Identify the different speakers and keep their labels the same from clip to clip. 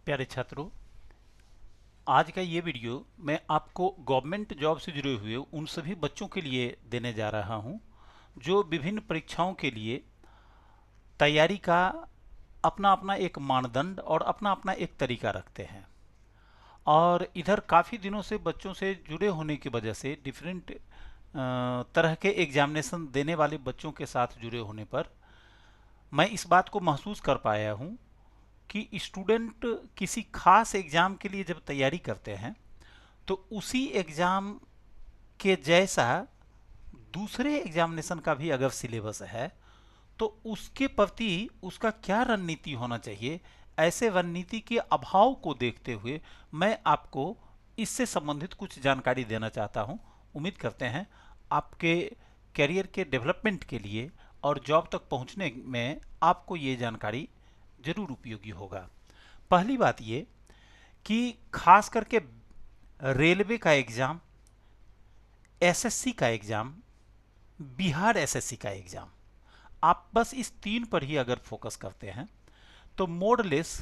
Speaker 1: प्यारे छात्रों, आज का ये वीडियो मैं आपको गवर्नमेंट जॉब से जुड़े हुए उन सभी बच्चों के लिए देने जा रहा हूं जो विभिन्न परीक्षाओं के लिए तैयारी का अपना अपना एक मानदंड और अपना अपना एक तरीका रखते हैं। और इधर काफ़ी दिनों से बच्चों से जुड़े होने की वजह से डिफरेंट तरह के एग्जामिनेशन देने वाले बच्चों के साथ जुड़े होने पर मैं इस बात को महसूस कर पाया हूं कि स्टूडेंट किसी खास एग्ज़ाम के लिए जब तैयारी करते हैं तो उसी एग्ज़ाम के जैसा दूसरे एग्जामिनेशन का भी अगर सिलेबस है तो उसके प्रति उसका क्या रणनीति होना चाहिए। ऐसे रणनीति के अभाव को देखते हुए मैं आपको इससे संबंधित कुछ जानकारी देना चाहता हूं। उम्मीद करते हैं आपके करियर के डेवलपमेंट के लिए और जॉब तक पहुंचने में आपको ये जानकारी जरूर उपयोगी होगा। पहली बात ये कि खास करके रेलवे का एग्ज़ाम, एसएससी का एग्ज़ाम, बिहार एसएससी का एग्ज़ाम, आप बस इस तीन पर ही अगर फोकस करते हैं तो मोरलेस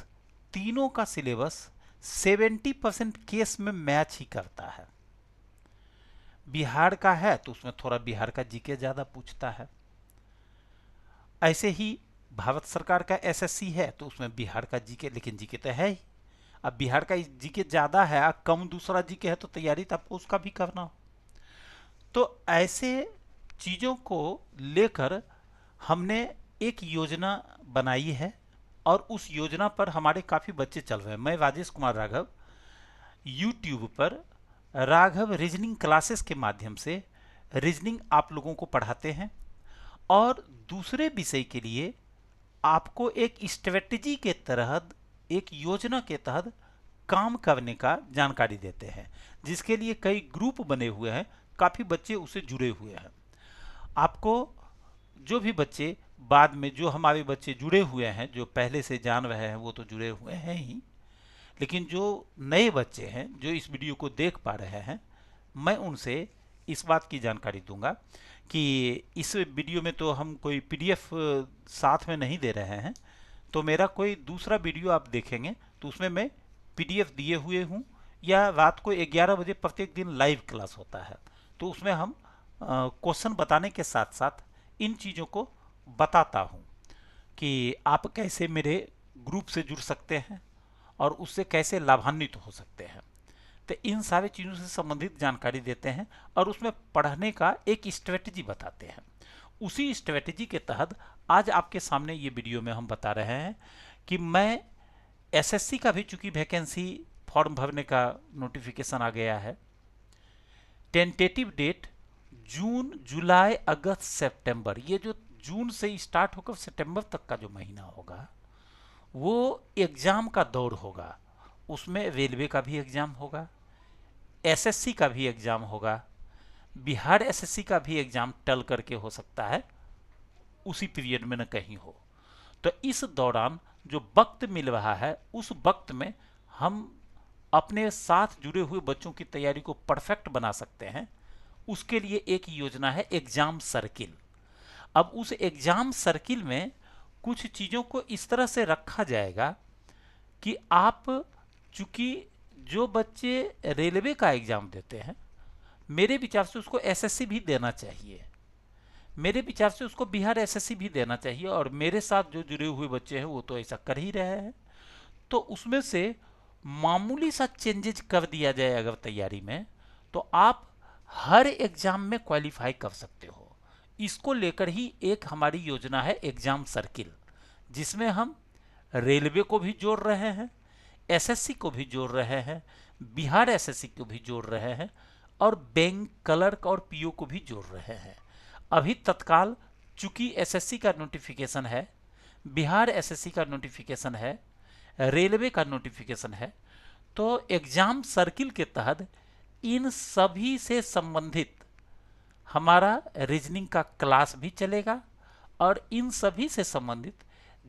Speaker 1: तीनों का सिलेबस 70% केस में मैच ही करता है। बिहार का है तो उसमें थोड़ा बिहार का जीके ज़्यादा पूछता है। ऐसे ही भारत सरकार का एसएससी है तो उसमें बिहार का जीके, लेकिन जीके तो है ही। अब बिहार का जीके ज़्यादा है, कम दूसरा जीके है तो तैयारी तो आपको उसका भी करना हो। तो ऐसे चीज़ों को लेकर हमने एक योजना बनाई है और उस योजना पर हमारे काफ़ी बच्चे चल रहे हैं। मैं राजेश कुमार राघव यूट्यूब पर राघव रीजनिंग क्लासेस के माध्यम से रीजनिंग आप लोगों को पढ़ाते हैं और दूसरे विषय के लिए आपको एक स्ट्रेटजी के तहत, एक योजना के तहत काम करने का जानकारी देते हैं, जिसके लिए कई ग्रुप बने हुए हैं, काफ़ी बच्चे उससे जुड़े हुए हैं। आपको जो भी बच्चे बाद में, जो हमारे बच्चे जुड़े हुए हैं, जो पहले से जान रहे हैं वो तो जुड़े हुए हैं ही, लेकिन जो नए बच्चे हैं जो इस वीडियो को देख पा रहे हैं, मैं उनसे इस बात की जानकारी दूंगा कि इस वीडियो में तो हम कोई पीडीएफ साथ में नहीं दे रहे हैं। तो मेरा कोई दूसरा वीडियो आप देखेंगे तो उसमें मैं पीडीएफ दिए हुए हूँ, या रात को 11 बजे प्रत्येक दिन लाइव क्लास होता है तो उसमें हम क्वेश्चन बताने के साथ साथ इन चीज़ों को बताता हूँ कि आप कैसे मेरे ग्रुप से जुड़ सकते हैं और उससे कैसे लाभान्वित हो सकते हैं। तो इन सारी चीज़ों से संबंधित जानकारी देते हैं और उसमें पढ़ने का एक स्ट्रेटजी बताते हैं। उसी स्ट्रेटजी के तहत आज आपके सामने ये वीडियो में हम बता रहे हैं कि मैं एसएससी का भी, चूंकि वैकेंसी फॉर्म भरने का नोटिफिकेशन आ गया है, टेंटेटिव डेट जून, जुलाई, अगस्त, सितंबर, ये जो जून से स्टार्ट होकर सितंबर तक का जो महीना होगा वो एग्ज़ाम का दौर होगा। उसमें रेलवे का भी एग्ज़ाम होगा, एसएससी का भी एग्ज़ाम होगा, बिहार एसएससी का भी एग्ज़ाम टल करके हो सकता है उसी पीरियड में न कहीं हो। तो इस दौरान जो वक्त मिल रहा है उस वक्त में हम अपने साथ जुड़े हुए बच्चों की तैयारी को परफेक्ट बना सकते हैं। उसके लिए एक योजना है एग्ज़ाम सर्किल। अब उस एग्ज़ाम सर्किल में कुछ चीज़ों को इस तरह से रखा जाएगा कि आप, चूंकि जो बच्चे रेलवे का एग्ज़ाम देते हैं, मेरे विचार से उसको एसएससी भी देना चाहिए, मेरे विचार से उसको बिहार एसएससी भी देना चाहिए, और मेरे साथ जो जुड़े हुए बच्चे हैं वो तो ऐसा कर ही रहे हैं। तो उसमें से मामूली सा चेंजेज कर दिया जाए अगर तैयारी में, तो आप हर एग्ज़ाम में क्वालिफाई कर सकते हो। इसको लेकर ही एक हमारी योजना है एग्ज़ाम सर्किल, जिसमें हम रेलवे को भी जोड़ रहे हैं, एसएससी को भी जोड़ रहे हैं, बिहार एसएससी को भी जोड़ रहे हैं, और बैंक क्लर्क और पीओ को भी जोड़ रहे हैं। अभी तत्काल चूंकि एसएससी का नोटिफिकेशन है, बिहार एसएससी का नोटिफिकेशन है, रेलवे का नोटिफिकेशन है, तो एग्ज़ाम सर्किल के तहत इन सभी से संबंधित हमारा रीजनिंग का क्लास भी चलेगा और इन सभी से संबंधित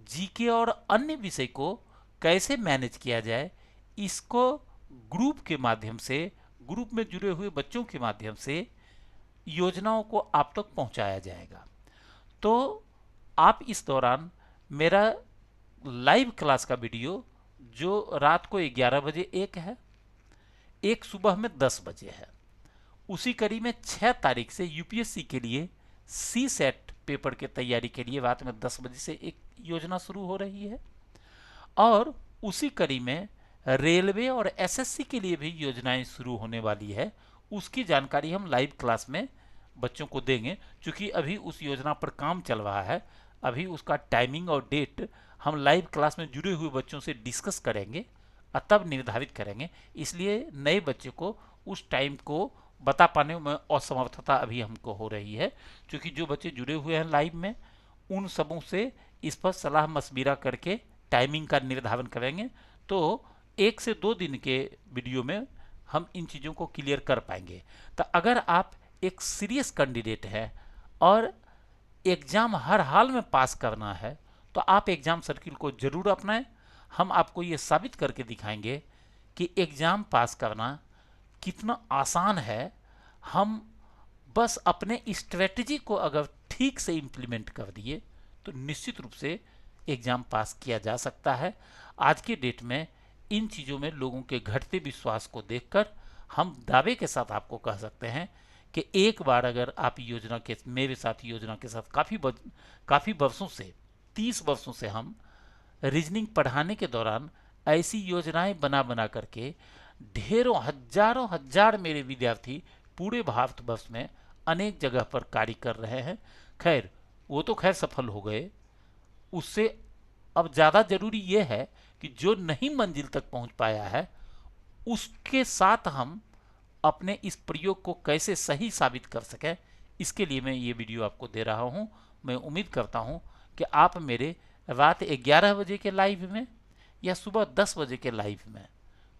Speaker 1: जीके और अन्य विषय को कैसे मैनेज किया जाए, इसको ग्रुप के माध्यम से, ग्रुप में जुड़े हुए बच्चों के माध्यम से योजनाओं को आप तक पहुंचाया जाएगा। तो आप इस दौरान मेरा लाइव क्लास का वीडियो जो रात को 11 बजे एक है, एक सुबह में 10 बजे है। उसी कड़ी में 6 तारीख से यूपीएससी के लिए सी सेट पेपर के तैयारी के लिए रात में 10 बजे से एक योजना शुरू हो रही है। और उसी कड़ी में रेलवे और एसएससी के लिए भी योजनाएं शुरू होने वाली है। उसकी जानकारी हम लाइव क्लास में बच्चों को देंगे, क्योंकि अभी उस योजना पर काम चल रहा है। अभी उसका टाइमिंग और डेट हम लाइव क्लास में जुड़े हुए बच्चों से डिस्कस करेंगे और तब निर्धारित करेंगे। इसलिए नए बच्चे को उस टाइम को बता पाने में असमर्थता अभी हमको हो रही है, क्योंकि जो बच्चे जुड़े हुए हैं लाइव में उन सबों से इस पर सलाह मशविरा करके टाइमिंग का निर्धारण करेंगे। तो 1 से 2 दिन के वीडियो में हम इन चीज़ों को क्लियर कर पाएंगे। तो अगर आप एक सीरियस कैंडिडेट है और एग्ज़ाम हर हाल में पास करना है, तो आप एग्ज़ाम सर्किल को ज़रूर अपनाएं। हम आपको ये साबित करके दिखाएंगे कि एग्ज़ाम पास करना कितना आसान है। हम बस अपने स्ट्रेटजी को अगर ठीक से इम्प्लीमेंट कर दिए तो निश्चित रूप से एग्ज़ाम पास किया जा सकता है। आज के डेट में इन चीज़ों में लोगों के घटते विश्वास को देखकर हम दावे के साथ आपको कह सकते हैं कि एक बार अगर आप योजना के मेरे साथ योजना के साथ काफ़ी वर्षों से 30 वर्षों से हम रीजनिंग पढ़ाने के दौरान ऐसी योजनाएं बना बना करके ढेरों हजारों हजार मेरे विद्यार्थी पूरे भारतवर्ष में अनेक जगह पर कार्य कर रहे हैं। खैर वो तो खैर सफल हो गए, उससे अब ज़्यादा जरूरी ये है कि जो नहीं मंजिल तक पहुंच पाया है उसके साथ हम अपने इस प्रयोग को कैसे सही साबित कर सकें, इसके लिए मैं ये वीडियो आपको दे रहा हूं। मैं उम्मीद करता हूं कि आप मेरे रात 11 बजे के लाइव में या सुबह 10 बजे के लाइव में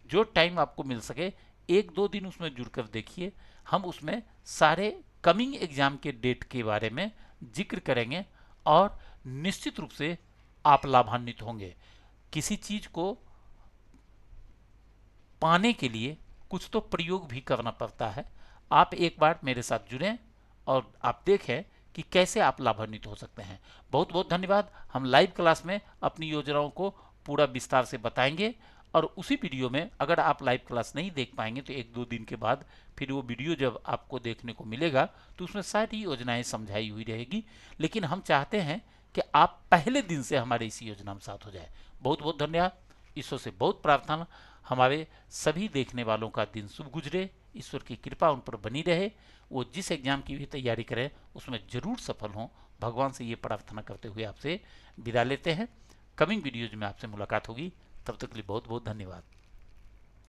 Speaker 1: जो टाइम आपको मिल सके 1-2 दिन उसमें जुड़कर देखिए। हम उसमें सारे कमिंग एग्जाम के डेट के बारे में जिक्र करेंगे और निश्चित रूप से आप लाभान्वित होंगे। किसी चीज़ को पाने के लिए कुछ तो प्रयोग भी करना पड़ता है। आप एक बार मेरे साथ जुड़ें और आप देखें कि कैसे आप लाभान्वित हो सकते हैं। बहुत बहुत धन्यवाद। हम लाइव क्लास में अपनी योजनाओं को पूरा विस्तार से बताएंगे और उसी वीडियो में अगर आप लाइव क्लास नहीं देख पाएंगे तो 1-2 दिन के बाद फिर वो वीडियो जब आपको देखने को मिलेगा तो उसमें सारी योजनाएं समझाई हुई रहेगी। लेकिन हम चाहते हैं कि आप पहले दिन से हमारे इस योजना में साथ हो जाए। बहुत बहुत धन्यवाद। ईश्वर से बहुत प्रार्थना हमारे सभी देखने वालों का दिन शुभ गुजरे, ईश्वर की कृपा उन पर बनी रहे, वो जिस एग्जाम की भी तैयारी करें उसमें जरूर सफल हों। भगवान से ये प्रार्थना करते हुए आपसे विदा लेते हैं। कमिंग वीडियोज में आपसे मुलाकात होगी, तब तक के लिए बहुत बहुत धन्यवाद।